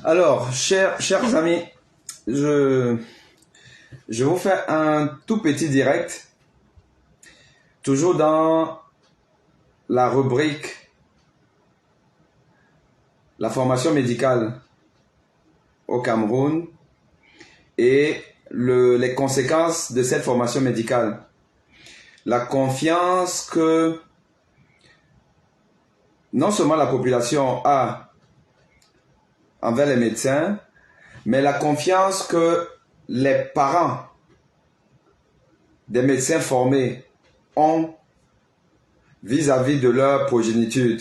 Alors, chers amis, je vous fais un tout petit direct, toujours dans la rubrique la formation médicale au Cameroun et les conséquences de cette formation médicale. La confiance que non seulement la population a envers les médecins, mais la confiance que les parents des médecins formés ont vis-à-vis de leur progéniture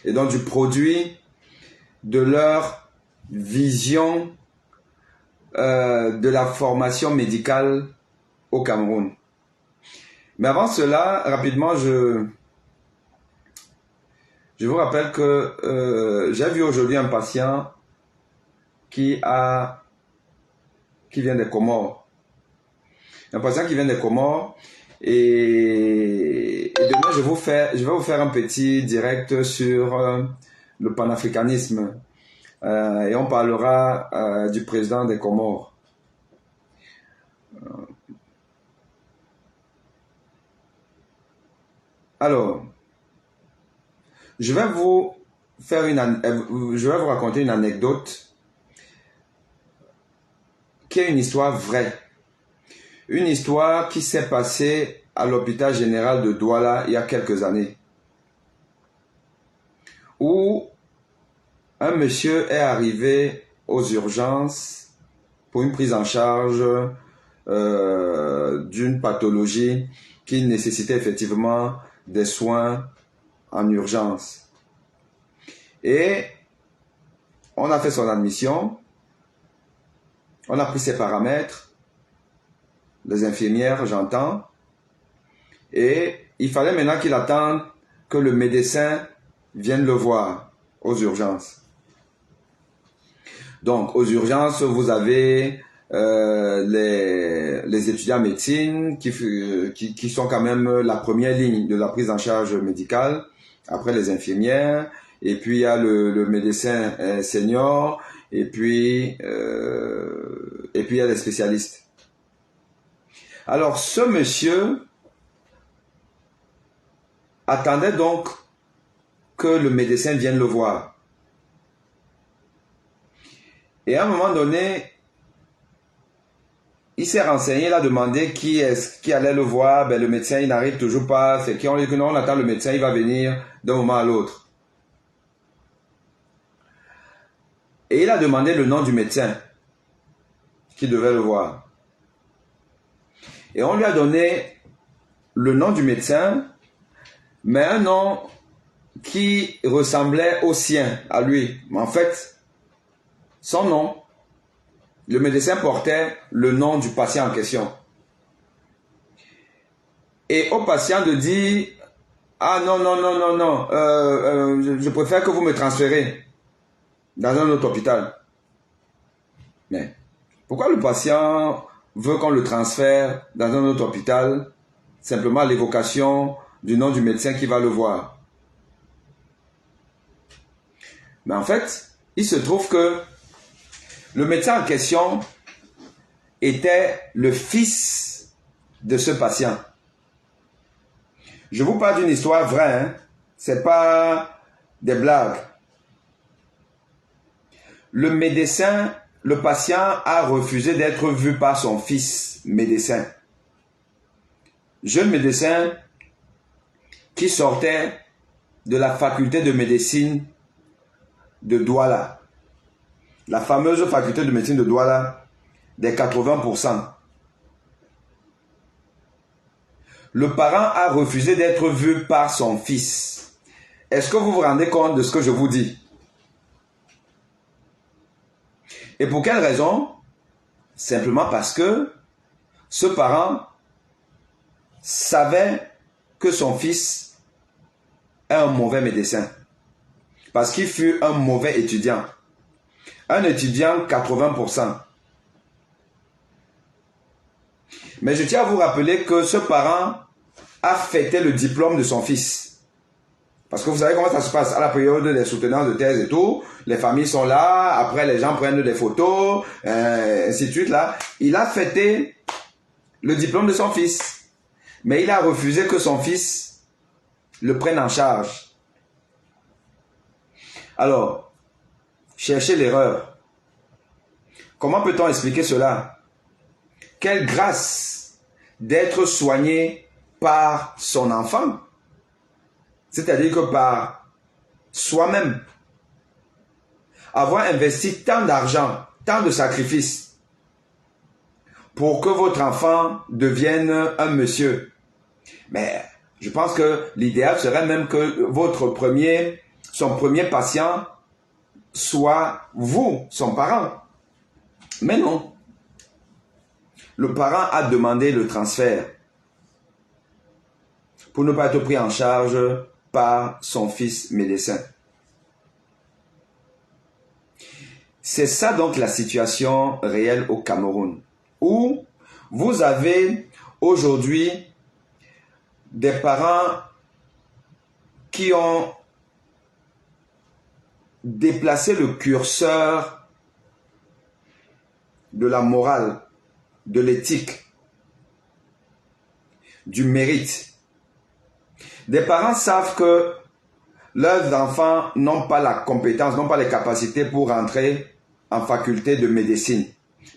et donc du produit de leur vision de la formation médicale au Cameroun. Mais avant cela, rapidement, je vous rappelle que j'ai vu aujourd'hui un patient qui vient des Comores. Un patient qui vient des Comores et demain je vais vous faire un petit direct sur le panafricanisme et on parlera du président des Comores. Alors, je vais vous raconter une anecdote qui est une histoire vraie. Une histoire qui s'est passée à l'hôpital général de Douala il y a quelques années. Où un monsieur est arrivé aux urgences pour une prise en charge d'une pathologie qui nécessitait effectivement des soins en urgence. Et on a fait son admission, on a pris ses paramètres, les infirmières, j'entends, et il fallait maintenant qu'il attende que le médecin vienne le voir aux urgences. Donc, aux urgences, vous avez les étudiants en médecine qui sont quand même la première ligne de la prise en charge médicale, après les infirmières, et puis il y a le médecin senior, et puis il y a les spécialistes. Alors, ce monsieur attendait donc que le médecin vienne le voir. Et à un moment donné, il s'est renseigné, il a demandé qui allait le voir. Ben, le médecin, il n'arrive toujours pas. C'est qu'on dit que non, on attend le médecin, il va venir d'un moment à l'autre. Et il a demandé le nom du médecin qui devait le voir. Et on lui a donné le nom du médecin, mais un nom qui ressemblait au sien, à lui. Mais en fait, son nom, le médecin portait le nom du patient en question. Et au patient de dire, ah non, je préfère que vous me transférez dans un autre hôpital. Mais pourquoi le patient veut qu'on le transfère dans un autre hôpital, simplement à l'évocation du nom du médecin qui va le voir? Mais en fait, il se trouve que le médecin en question était le fils de ce patient. Je vous parle d'une histoire vraie, hein? C'est pas des blagues. Le patient a refusé d'être vu par son fils médecin. Jeune médecin qui sortait de la faculté de médecine de Douala. La fameuse faculté de médecine de Douala des 80%. Le parent a refusé d'être vu par son fils. Est-ce que vous vous rendez compte de ce que je vous dis? Et pour quelle raison? Simplement parce que ce parent savait que son fils est un mauvais médecin. Parce qu'il fut un mauvais étudiant. Un étudiant 80%. Mais je tiens à vous rappeler que ce parent a fêté le diplôme de son fils. Parce que vous savez comment ça se passe à la période des soutenances de thèse et tout. Les familles sont là, après les gens prennent des photos, ainsi de suite là. Il a fêté le diplôme de son fils. Mais il a refusé que son fils le prenne en charge. Alors, cherchez l'erreur. Comment peut-on expliquer cela? Quelle grâce d'être soigné par son enfant. C'est-à-dire que par soi-même. Avoir investi tant d'argent, tant de sacrifices pour que votre enfant devienne un monsieur. Mais je pense que l'idéal serait même que son premier patient soit vous, son parent. Mais non. Le parent a demandé le transfert pour ne pas être pris en charge par son fils médecin. C'est ça donc la situation réelle au Cameroun, où vous avez aujourd'hui des parents qui ont déplacé le curseur de la morale, de l'éthique, du mérite. Des parents savent que leurs enfants n'ont pas la compétence, n'ont pas les capacités pour rentrer en faculté de médecine.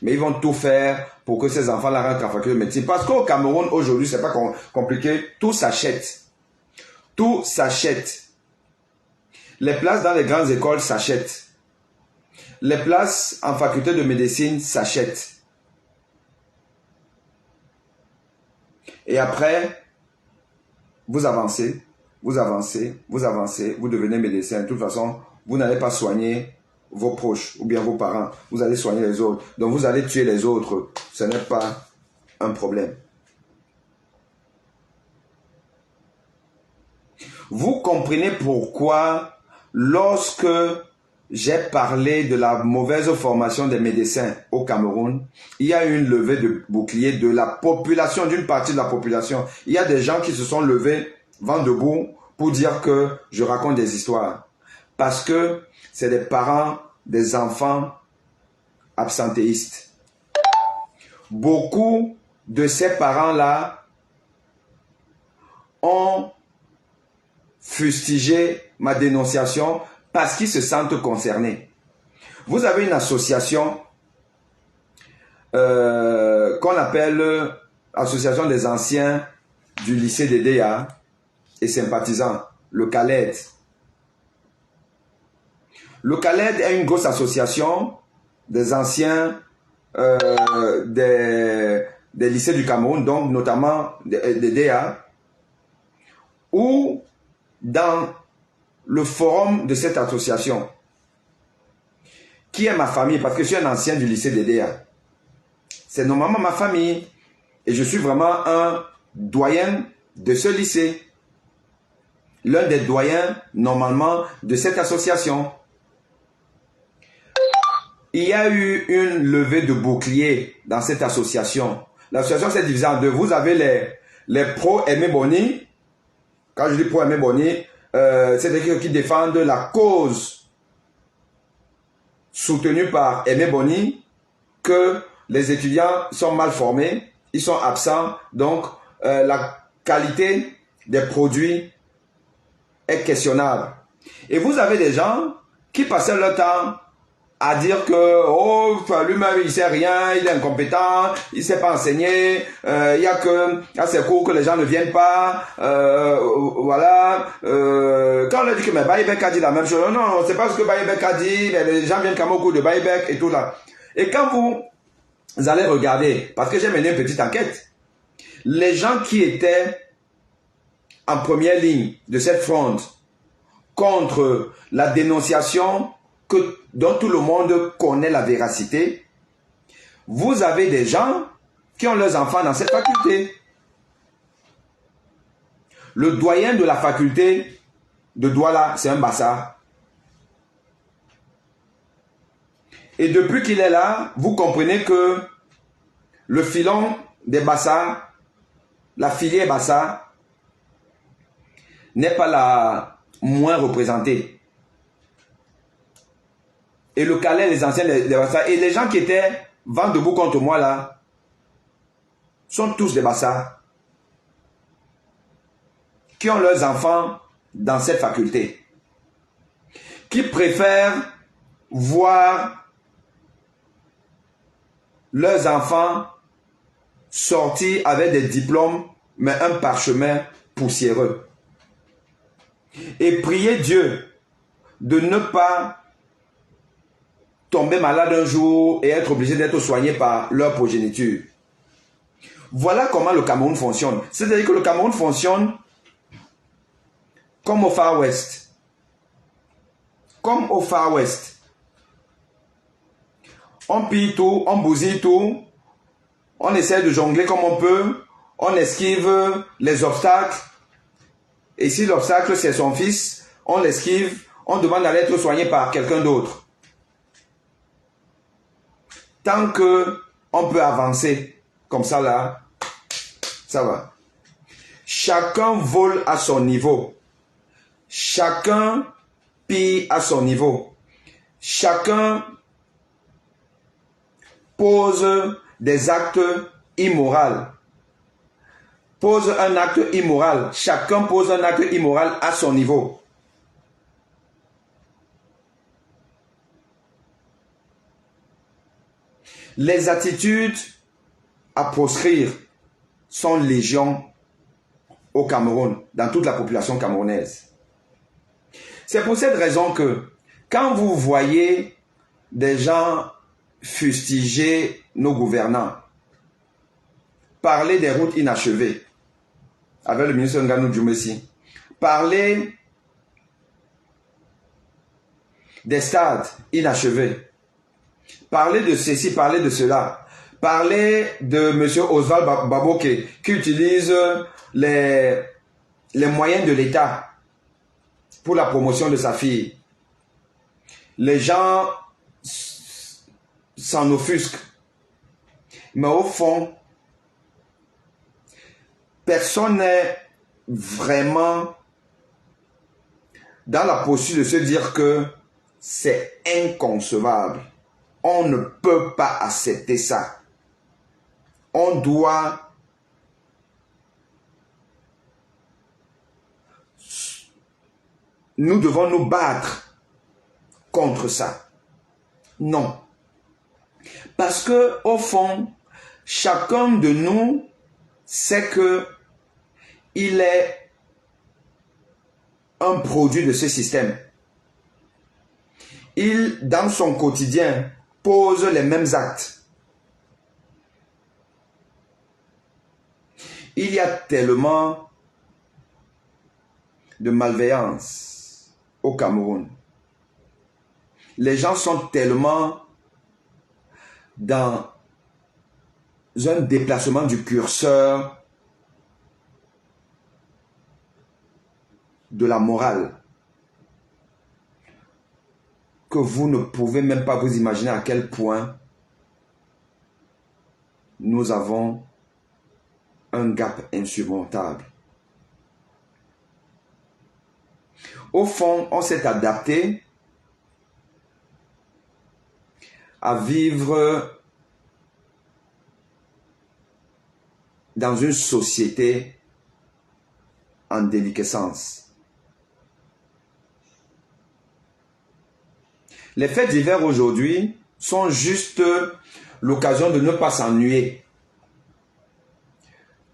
Mais ils vont tout faire pour que ces enfants-là rentrent en faculté de médecine. Parce qu'au Cameroun, aujourd'hui, c'est pas compliqué, tout s'achète. Tout s'achète. Les places dans les grandes écoles s'achètent. Les places en faculté de médecine s'achètent. Et après, vous avancez, vous avancez, vous avancez, vous devenez médecin. De toute façon, vous n'allez pas soigner vos proches ou bien vos parents. Vous allez soigner les autres. Donc vous allez tuer les autres. Ce n'est pas un problème. Vous comprenez pourquoi lorsque j'ai parlé de la mauvaise formation des médecins au Cameroun, il y a eu une levée de bouclier de la population, d'une partie de la population. Il y a des gens qui se sont levés vent debout pour dire que je raconte des histoires. Parce que c'est des parents, des enfants absentéistes. Beaucoup de ces parents-là ont fustigé ma dénonciation parce qu'ils se sentent concernés. Vous avez une association qu'on appelle Association des anciens du lycée d'Edea et sympathisants, le CALED. Le CALED est une grosse association des anciens des lycées du Cameroun, donc notamment d'Edea, où dans le forum de cette association, qui est ma famille, parce que je suis un ancien du lycée d'Edea, c'est normalement ma famille, et je suis vraiment un doyen de ce lycée, l'un des doyens normalement de cette association. Il y a eu une levée de bouclier dans cette association. L'association s'est divisée en deux. Vous avez les pro-Aimé Boni. Quand je dis pro-Aimé Boni, c'est des gens qui défendent la cause soutenue par Aimé Boni, que les étudiants sont mal formés, ils sont absents, donc la qualité des produits est questionnable. Et vous avez des gens qui passaient leur temps à dire que oh, lui-même il sait rien, il est incompétent, il sait pas enseigner, il y a ces cours que les gens ne viennent pas, voilà. Quand on a dit que mais Baïbek a dit la même chose, non, c'est pas ce que Baïbek a dit, mais les gens viennent quand même au cours de Baïbek et tout là. Et quand vous allez regarder, parce que j'ai mené une petite enquête, les gens qui étaient en première ligne de cette fronde contre la dénonciation dont tout le monde connaît la véracité, vous avez des gens qui ont leurs enfants dans cette faculté. Le doyen de la faculté de Douala, c'est un Bassa. Et depuis qu'il est là, vous comprenez que le filon des Bassa, la filière Bassa, n'est pas la moins représentés. Et le Calais, les anciens, les Bassa, et les gens qui étaient vent debout contre moi là, sont tous des Bassa, qui ont leurs enfants dans cette faculté, qui préfèrent voir leurs enfants sortir avec des diplômes, mais un parchemin poussiéreux. Et prier Dieu de ne pas tomber malade un jour et être obligé d'être soigné par leur progéniture. Voilà comment le Cameroun fonctionne. C'est-à-dire que le Cameroun fonctionne comme au Far West. Comme au Far West. On pille tout, on bousille tout, on essaie de jongler comme on peut, on esquive les obstacles. Et si l'obstacle c'est son fils, on l'esquive, on demande d'aller être soigné par quelqu'un d'autre. Tant que on peut avancer comme ça là, ça va. Chacun vole à son niveau. Chacun pille à son niveau. Chacun pose des actes immoraux. Pose un acte immoral. Chacun pose un acte immoral à son niveau. Les attitudes à proscrire sont légion au Cameroun, dans toute la population camerounaise. C'est pour cette raison que quand vous voyez des gens fustiger nos gouvernants, parler des routes inachevées, avec le ministre Nganou Djoumessi, parler des stades inachevés, parler de ceci, parler de cela, parler de M. Oswald Baboke qui utilise les moyens de l'État pour la promotion de sa fille. Les gens s'en offusquent. Mais au fond, personne n'est vraiment dans la posture de se dire que c'est inconcevable. On ne peut pas accepter ça. On doit nous devons nous battre contre ça. Non. Parce que au fond, chacun de nous sait que il est un produit de ce système. Il, dans son quotidien, pose les mêmes actes. Il y a tellement de malveillance au Cameroun. Les gens sont tellement dans un déplacement du curseur de la morale que vous ne pouvez même pas vous imaginer à quel point nous avons un gap insurmontable. Au fond, on s'est adapté à vivre dans une société en déliquescence. Les faits divers aujourd'hui sont juste l'occasion de ne pas s'ennuyer,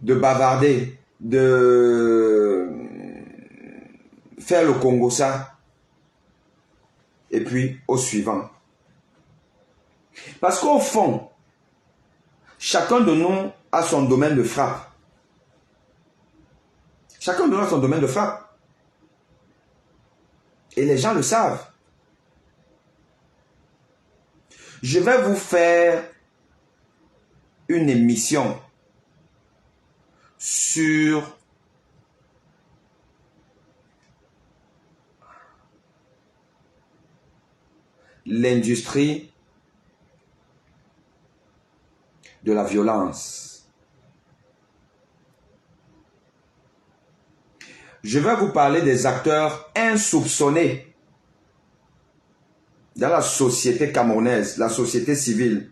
de bavarder, de faire le Congo ça, et puis au suivant. Parce qu'au fond, chacun de nous a son domaine de frappe. Chacun de nous a son domaine de frappe. Et les gens le savent. Je vais vous faire une émission sur l'industrie de la violence. je vais vous parler des acteurs insoupçonnés dans la société camerounaise, la société civile.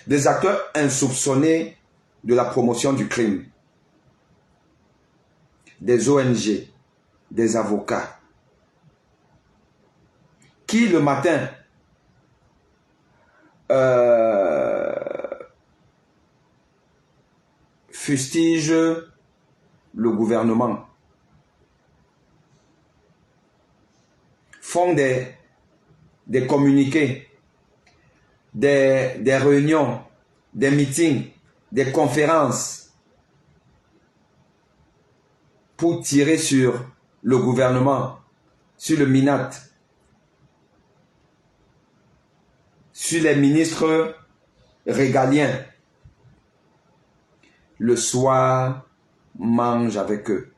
Des acteurs insoupçonnés de la promotion du crime. Des ONG, des avocats, qui le matin fustigent le gouvernement, font des communiqués, des réunions, des meetings, des conférences pour tirer sur le gouvernement, sur le MINAT, sur les ministres régaliens. Le soir, mange avec eux.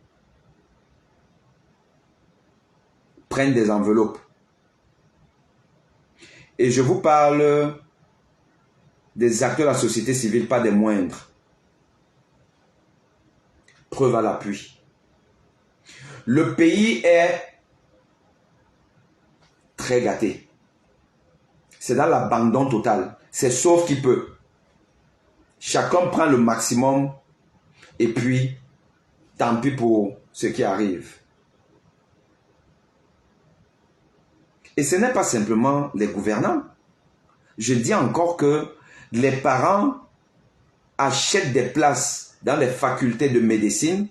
Prennent des enveloppes. Et je vous parle des acteurs de la société civile, pas des moindres. Preuve à l'appui. Le pays est très gâté. C'est dans l'abandon total. C'est sauf qui peut. Chacun prend le maximum et puis tant pis pour ce qui arrive. Et ce n'est pas simplement les gouvernants. Je dis encore que les parents achètent des places dans les facultés de médecine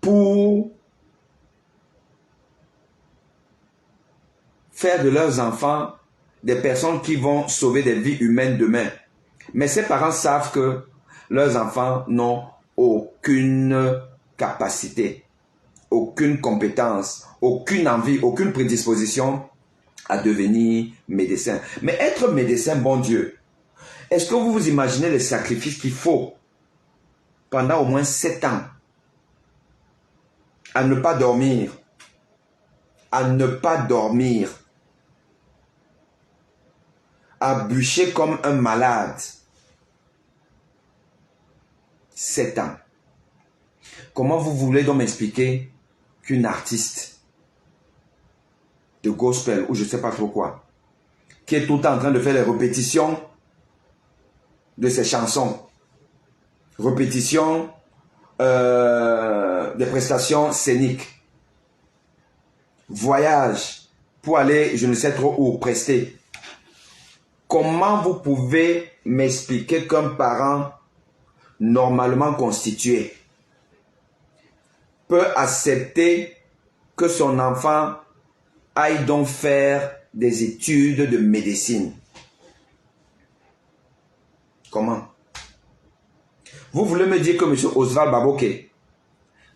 pour faire de leurs enfants des personnes qui vont sauver des vies humaines demain. Mais ces parents savent que leurs enfants n'ont aucune capacité, aucune compétence, aucune envie, aucune prédisposition à devenir médecin. Mais être médecin, bon Dieu, est-ce que vous vous imaginez les sacrifices qu'il faut pendant au moins 7 ans à ne pas dormir, à ne pas dormir, à bûcher comme un malade. 7 ans. Comment vous voulez donc m'expliquer qu'une artiste de gospel ou je ne sais pas trop quoi, qui est tout le temps en train de faire les répétitions de ses chansons, répétitions des prestations scéniques, voyage pour aller je ne sais trop où prester. Comment vous pouvez m'expliquer qu'un parent normalement constitué peut accepter que son enfant aille donc faire des études de médecine? Comment? Vous voulez me dire que M. Oswald Baboke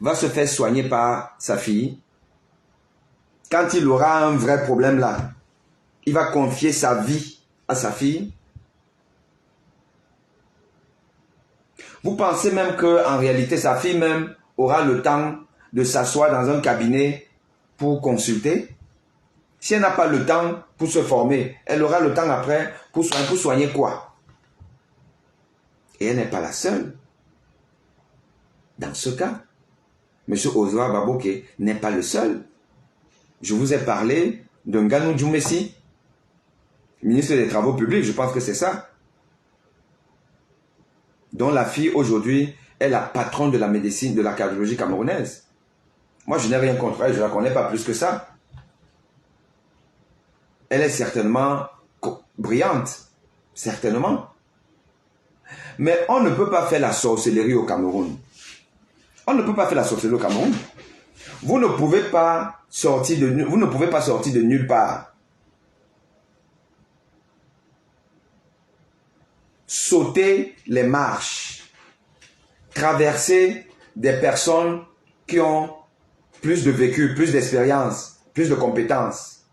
va se faire soigner par sa fille? Quand il aura un vrai problème là, il va confier sa vie à sa fille? Vous pensez même qu'en réalité, sa fille même aura le temps de s'asseoir dans un cabinet pour consulter? Si elle n'a pas le temps pour se former, elle aura le temps après pour soigner quoi? Et elle n'est pas la seule. Dans ce cas, M. Oswald Baboke n'est pas le seul. Je vous ai parlé d'un Nganou Djoumessi, ministre des Travaux publics, je pense que c'est ça, dont la fille aujourd'hui est la patronne de la médecine, de la cardiologie camerounaise. Moi, je n'ai rien contre elle, je ne la connais pas plus que ça. Elle est certainement brillante, certainement. Mais on ne peut pas faire la sorcellerie au Cameroun. On ne peut pas faire la sorcellerie au Cameroun. Vous ne pouvez pas sortir de nulle part. Sauter les marches, traverser des personnes qui ont plus de vécu, plus d'expérience, plus de compétences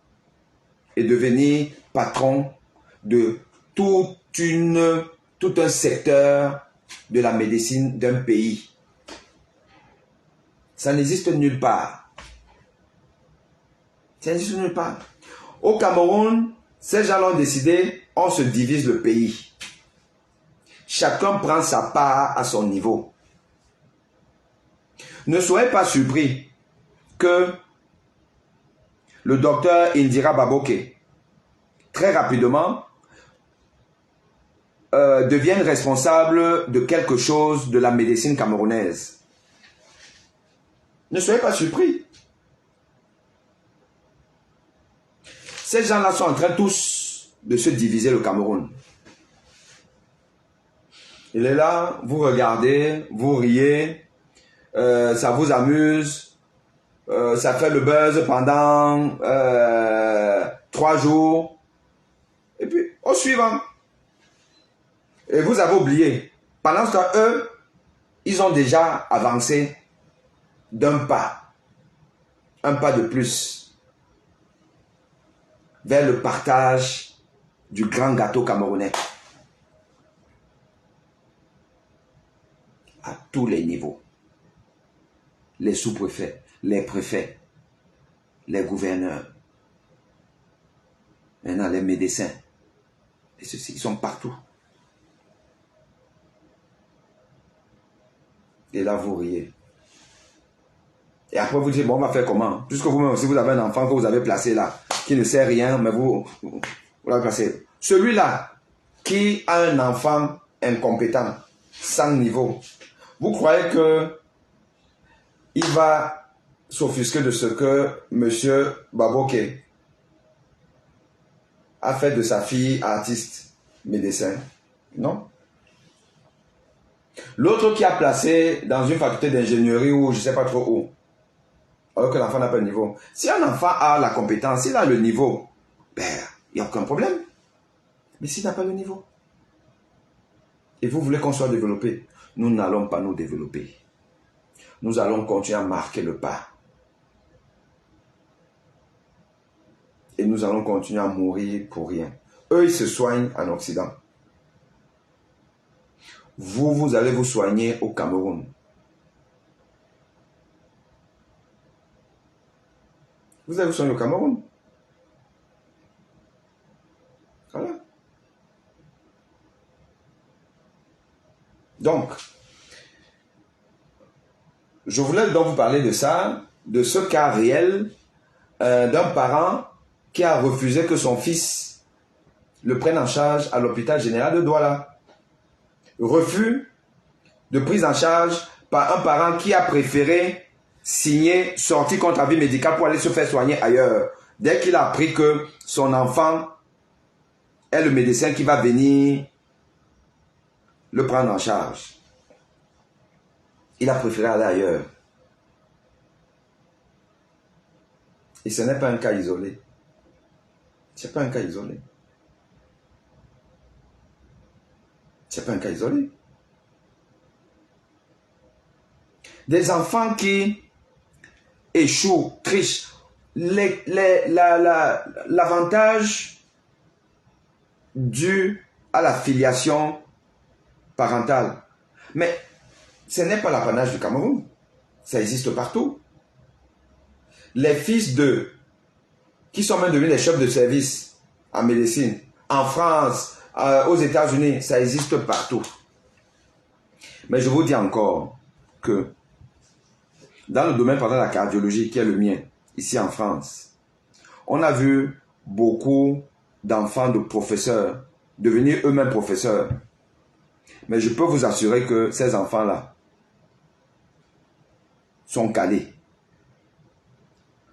et devenir patron de tout un secteur de la médecine d'un pays. Ça n'existe nulle part. Ça n'existe nulle part. Au Cameroun, ces gens ont décidé, on se divise le pays. Chacun prend sa part à son niveau. Ne soyez pas surpris que le docteur Indira Baboke, très rapidement, devienne responsable de quelque chose de la médecine camerounaise. Ne soyez pas surpris. Ces gens-là sont en train tous de se diviser le Cameroun. Il est là, vous regardez, vous riez, ça vous amuse, ça fait le buzz pendant 3 jours, et puis au suivant. Et vous avez oublié, pendant ce temps, eux, ils ont déjà avancé d'un pas, un pas de plus, vers le partage du grand gâteau camerounais. À tous les niveaux. Les sous-préfets, les préfets, les gouverneurs, maintenant les médecins, et ceux-ci, ils sont partout. Et là, vous riez. Et après, vous dites, bon, on va faire comment? Puisque vous-même aussi, vous avez un enfant que vous avez placé là, qui ne sait rien, mais vous l'avez placé. Celui-là, qui a un enfant incompétent, sans niveau, vous croyez que il va s'offusquer de ce que M. Baboke a fait de sa fille artiste, médecin? Non. L'autre qui a placé dans une faculté d'ingénierie ou je ne sais pas trop où, alors que l'enfant n'a pas le niveau. Si un enfant a la compétence, s'il a le niveau, ben, il n'y a aucun problème. Mais s'il n'a pas le niveau, et vous voulez qu'on soit développé, nous n'allons pas nous développer. Nous allons continuer à marquer le pas. Et nous allons continuer à mourir pour rien. Eux, ils se soignent en Occident. Vous allez vous soigner au Cameroun. Vous allez vous soigner au Cameroun. Voilà. Donc, je voulais donc vous parler de ça, de ce cas réel d'un parent qui a refusé que son fils le prenne en charge à l'hôpital général de Douala. Refus de prise en charge par un parent qui a préféré signer sortie contre avis médical pour aller se faire soigner ailleurs. Dès qu'il a appris que son enfant est le médecin qui va venir le prendre en charge, il a préféré aller ailleurs. Et ce n'est pas un cas isolé. Ce n'est pas un cas isolé. C'est pas un cas isolé. Des enfants qui échouent, trichent. L'avantage dû à la filiation parentale. Mais ce n'est pas l'apanage du Cameroun. Ça existe partout. Les fils qui sont même devenus des chefs de service en médecine, en France, aux États-Unis, ça existe partout. Mais je vous dis encore que dans le domaine pendant la cardiologie, qui est le mien, ici en France, on a vu beaucoup d'enfants de professeurs devenir eux-mêmes professeurs. Mais je peux vous assurer que ces enfants-là sont calés.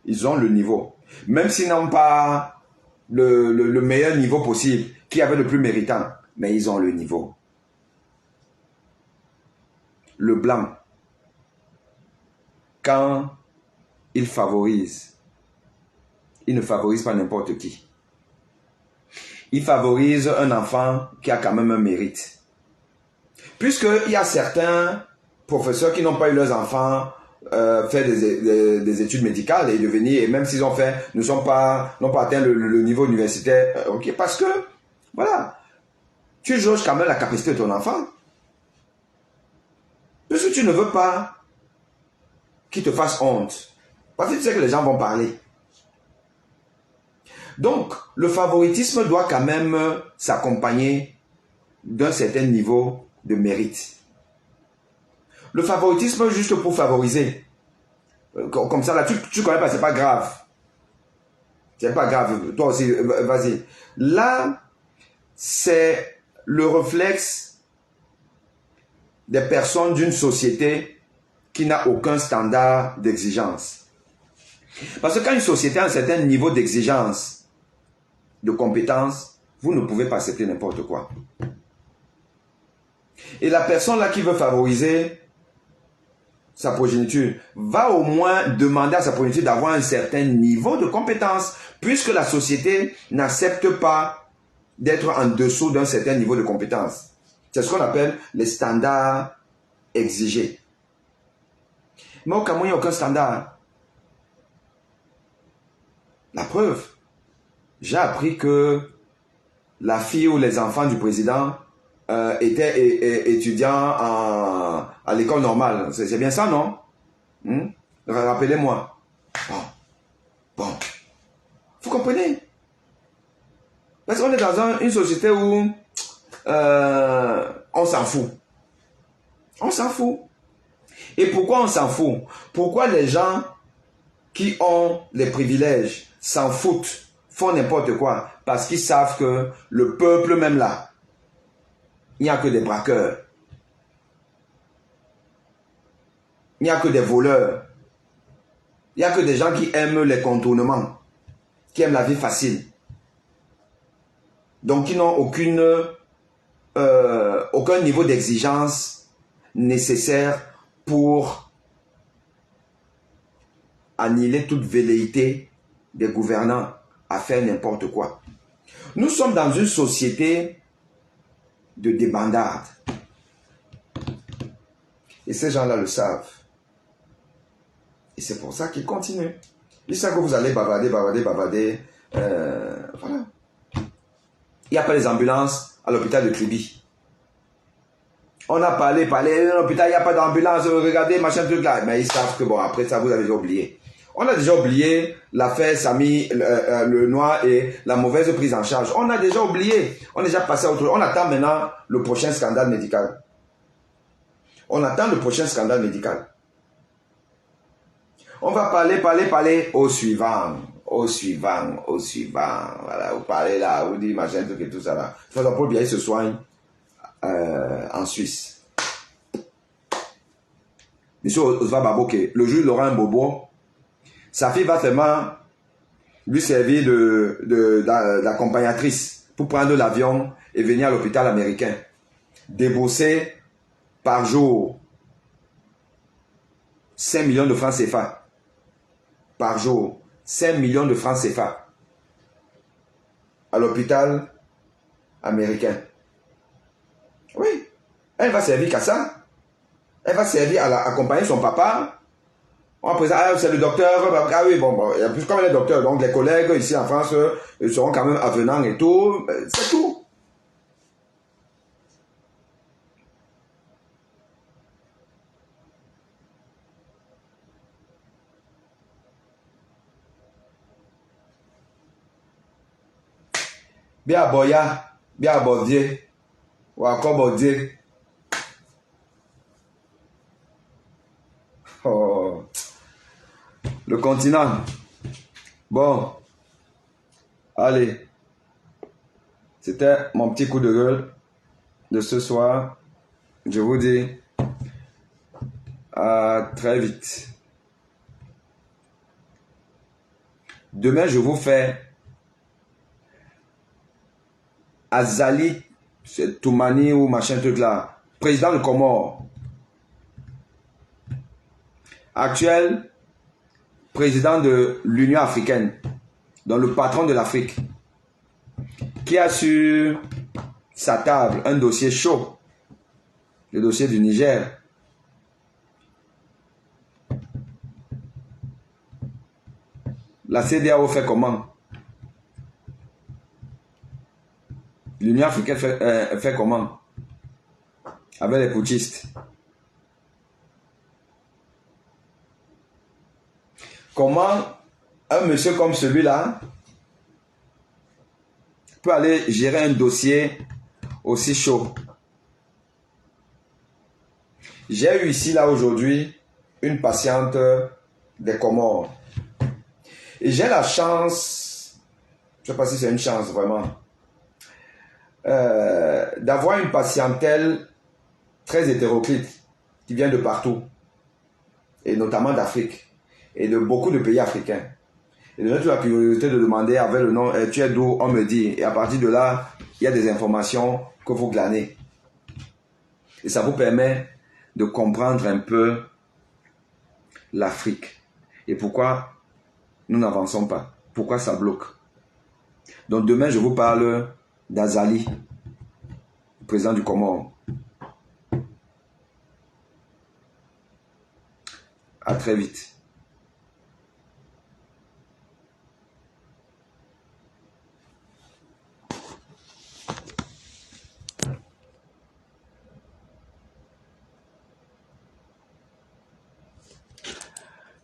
Ils ont le niveau. Même s'ils n'ont pas le meilleur niveau possible, qui avait le plus méritant, mais ils ont le niveau. Le blanc, quand il favorise, il ne favorise pas n'importe qui. Il favorise un enfant qui a quand même un mérite. Puisqu'il y a certains professeurs qui n'ont pas eu leurs enfants faire des études médicales et devenir, et même s'ils ont fait, n'ont pas atteint le niveau universitaire, ok, parce que, voilà, tu jauges quand même la capacité de ton enfant. Puisque tu ne veux pas qu'il te fasse honte. Parce que tu sais que les gens vont parler. Donc, le favoritisme doit quand même s'accompagner d'un certain niveau de mérite. le favoritisme juste pour favoriser. Comme ça, là, tu connais pas, c'est pas grave. C'est pas grave. Toi aussi, vas-y. Là, c'est le réflexe des personnes d'une société qui n'a aucun standard d'exigence. Parce que quand une société a un certain niveau d'exigence, de compétence, vous ne pouvez pas accepter n'importe quoi. Et la personne là qui veut favoriser sa progéniture va au moins demander à sa progéniture d'avoir un certain niveau de compétence, puisque la société n'accepte pas d'être en dessous d'un certain niveau de compétence. C'est ce qu'on appelle les standards exigés. Mais au Cameroun, il n'y a aucun standard. La preuve, j'ai appris que la fille ou les enfants du président étaient étudiants à l'école normale. C'est bien ça, non? Rappelez-moi. Bon. Vous comprenez? Parce qu'on est dans une société où on s'en fout. On s'en fout. Et pourquoi on s'en fout? Pourquoi les gens qui ont les privilèges s'en foutent, font n'importe quoi? Parce qu'ils savent que le peuple même là, il n'y a que des braqueurs. Il n'y a que des voleurs. Il n'y a que des gens qui aiment les contournements, qui aiment la vie facile. Donc qui n'ont aucun niveau d'exigence nécessaire pour annihiler toute velléité des gouvernants à faire n'importe quoi. Nous sommes dans une société de débandarde. Et ces gens-là le savent. Et c'est pour ça qu'ils continuent. Ils savent que vous allez bavarder. Voilà. Il n'y a pas les ambulances à l'hôpital de Kribi. On a parlé, l'hôpital, il n'y a pas d'ambulance, regardez, machin, truc là. Mais ils savent que bon, après ça, vous avez déjà oublié. On a déjà oublié l'affaire Samy le Noir et la mauvaise prise en charge. On a déjà oublié. On est déjà passé à autre chose. On attend maintenant le prochain scandale médical. On attend le prochain scandale médical. On va parler au suivant. Voilà, vous parlez là, vous dites machin, truc et tout ça là. Il faut bien, il se soigne en Suisse. Monsieur Osva Baboke, le jour il aura un bobo, sa fille va seulement lui servir d'accompagnatrice pour prendre l'avion et venir à l'hôpital américain. Débourser par jour 5 millions de francs CFA. Par jour, 5 millions de francs CFA à l'hôpital américain. Oui, elle va servir qu'à ça. Elle va servir à accompagner son papa. On va présenter, c'est le docteur. Ah oui, bon, il y a plus comme les docteurs. Donc les collègues ici en France, ils seront quand même avenants et tout. C'est tout. Bien aboya, bien abodier, ou encore bodier. Oh. Le continent. Bon. Allez. C'était mon petit coup de gueule de ce soir. Je vous dis à très vite. Demain, je vous fais Azali Toumani ou machin truc là, président de Comores, actuel président de l'Union africaine, donc le patron de l'Afrique, qui a sur sa table un dossier chaud, le dossier du Niger. La CEDEAO fait comment? L'Union africaine fait comment? Avec les putschistes. Comment un monsieur comme celui-là peut aller gérer un dossier aussi chaud? J'ai eu ici, là, aujourd'hui, une patiente des Comores. Et j'ai la chance, je ne sais pas si c'est une chance vraiment, d'avoir une patientèle très hétéroclite qui vient de partout, et notamment d'Afrique, et de beaucoup de pays africains. Et de la curiosité de demander avec le nom, tu es d'où, on me dit, et à partir de là, il y a des informations que vous glanez. Et ça vous permet de comprendre un peu l'Afrique et pourquoi nous n'avançons pas, pourquoi ça bloque. Donc demain, je vous parle d'Azali, président du Comore. À très vite.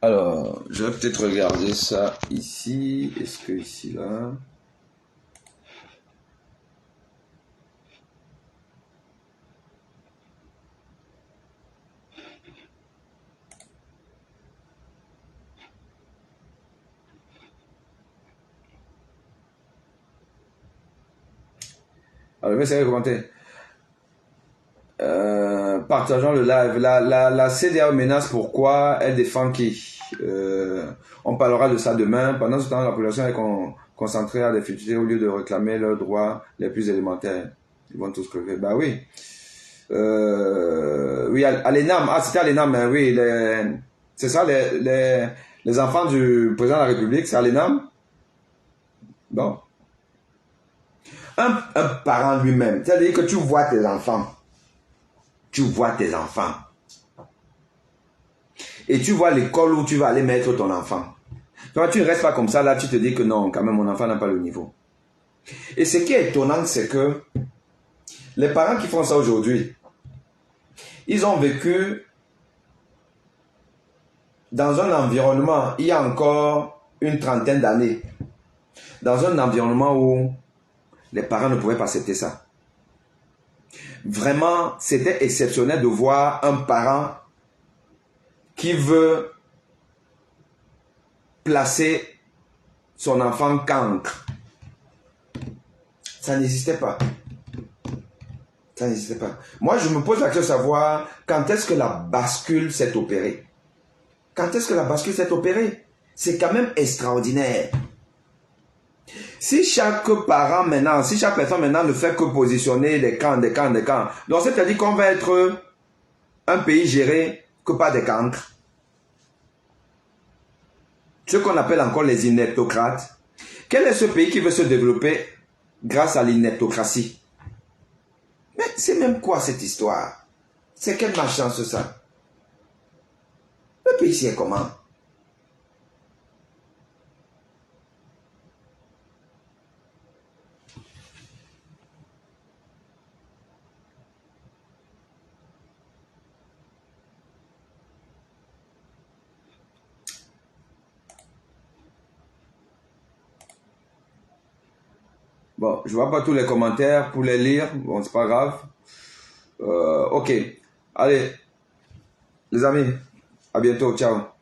Alors, je vais peut-être regarder ça ici. Est-ce que ici, là... Alors, je vais essayer de commenter. Partageons le live. La CDAO menace pourquoi elle défend qui on parlera de ça demain. Pendant ce temps, la population est concentrée à des futilités au lieu de réclamer leurs droits les plus élémentaires. Ils vont tous crever. Bah oui. Oui, à l'ENAM. Ah, c'était à l'ENAM, hein, oui. C'est ça, les enfants du président de la République, c'est à l'ENAM. Bon. Un parent lui-même, c'est-à-dire que tu vois tes enfants. Tu vois tes enfants. Et tu vois l'école où tu vas aller mettre ton enfant. Toi, tu ne restes pas comme ça, là, tu te dis que non, quand même, mon enfant n'a pas le niveau. Et ce qui est étonnant, c'est que les parents qui font ça aujourd'hui, ils ont vécu dans un environnement, il y a encore une trentaine d'années, dans un environnement où les parents ne pouvaient pas accepter ça. Vraiment, c'était exceptionnel de voir un parent qui veut placer son enfant cancre. Ça n'existait pas. Ça n'existait pas. Moi, je me pose la question de savoir quand est-ce que la bascule s'est opérée. Quand est-ce que la bascule s'est opérée? C'est quand même extraordinaire. Si chaque parent maintenant, si chaque personne maintenant ne fait que positionner des camps, donc c'est-à-dire qu'on va être un pays géré que par des cancres. Ce qu'on appelle encore les ineptocrates. Quel est ce pays qui veut se développer grâce à l'ineptocratie? Mais c'est même quoi cette histoire? C'est quelle malchance ça? Le pays c'est comment? Bon, je vois pas tous les commentaires pour les lire. Bon, c'est pas grave. Ok. Allez, les amis, à bientôt. Ciao.